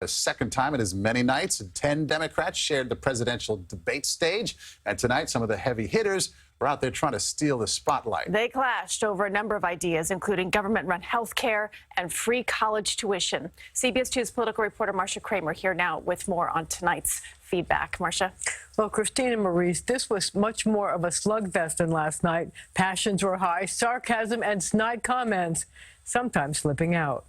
The second time in as many nights, 10 Democrats shared the presidential debate stage. And tonight, some of the heavy hitters were out there trying to steal the spotlight. They clashed over a number of ideas, including government-run health care and free college tuition. CBS 2's political reporter Marcia Kramer here now with more on tonight's feedback. Marcia. Well, Christine and Maurice, this was much more of a slugfest than last night. Passions were high, sarcasm and snide comments, sometimes slipping out.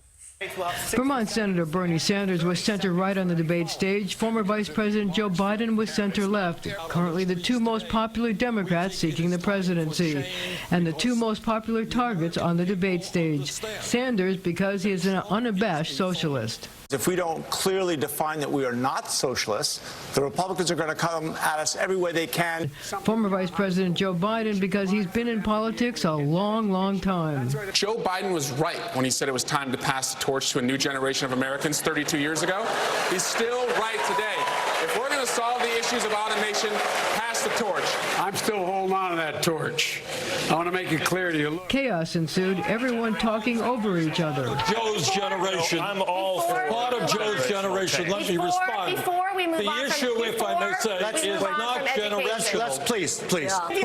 Vermont Senator Bernie Sanders was center-right on the debate stage. Former Vice President Joe Biden was center-left, currently the two most popular Democrats seeking the presidency, and the two most popular targets on the debate stage. Sanders because he is an unabashed socialist. If we don't clearly define that we are not socialists, the Republicans are going to come at us every way they can. Former Vice President Joe Biden because he's been in politics a long, long time. Joe Biden was right when he said it was time to pass the torch to a new generation of Americans 32 years ago. He's still right today. If we're going to solve the issues of automation, pass the torch. I'm still holding on to that torch. I want to make it clear to you. Chaos ensued, everyone talking over each other. Joe's generation. I'm all for part of Joe's generation. Let me respond. Before we move the issue, if I may say, is not generational. Please.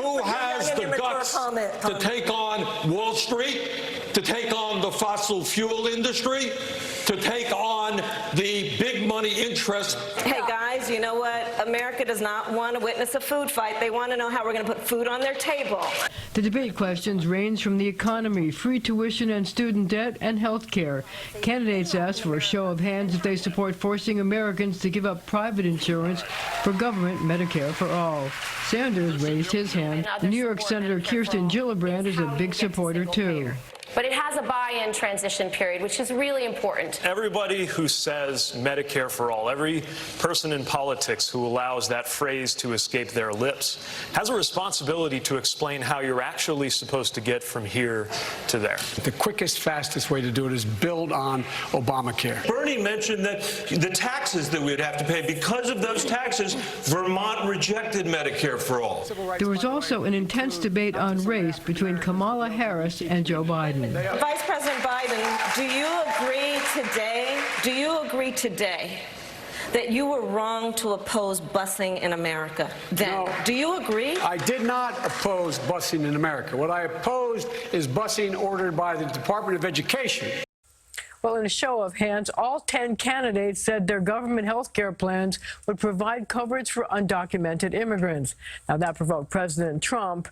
Who has the guts to take on Wall Street, to take on the fossil fuel industry, to take on the big money interests? Hey guys, you know what? America does not want to witness a food fight. They want to know how we're going to put food on their table. The debate questions range from the economy, free tuition and student debt, and health care. Candidates asked for a show of hands if they support forcing Americans to give up private insurance for government Medicare for all. Sanders raised his hand. New York Senator Kirsten Gillibrand is a big supporter, too. But it has a buy-in transition period, which is really important. Everybody who says Medicare for all, every person in politics who allows that phrase to escape their lips, has a responsibility to explain how you're actually supposed to get from here to there. The quickest, fastest way to do it is build on Obamacare. Bernie mentioned that the taxes that we would have to pay, because of those taxes, Vermont rejected Medicare for all. There was also an intense debate on race between Kamala Harris and Joe Biden. Vice President Biden, do you agree today that you were wrong to oppose busing in America then? No, do you agree? I did not oppose busing in America. What I opposed is busing ordered by the Department of Education. Well, in a show of hands, all 10 candidates said their government health care plans would provide coverage for undocumented immigrants. Now, that provoked President Trump.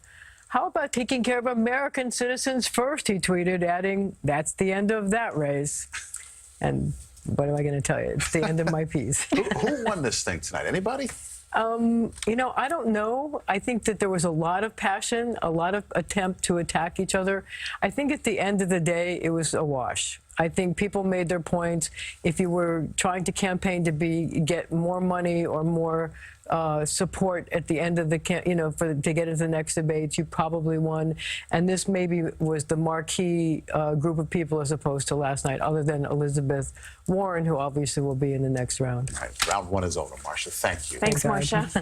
How about taking care of American citizens first, he tweeted, adding, that's the end of that race. And what am I going to tell you? It's the end of my piece. Who won this thing tonight? Anybody? You know, I don't know. I think that there was a lot of passion, a lot of attempt to attack each other. I think at the end of the day, it was a wash. I think people made their points. If you were trying to campaign to get more money or more support at the end of the to get into the next debates, you probably won. And this maybe was the marquee group of people as opposed to last night, other than Elizabeth Warren, who obviously will be in the next round. All right, round one is over, Marcia. Thank you. Thanks, Marcia.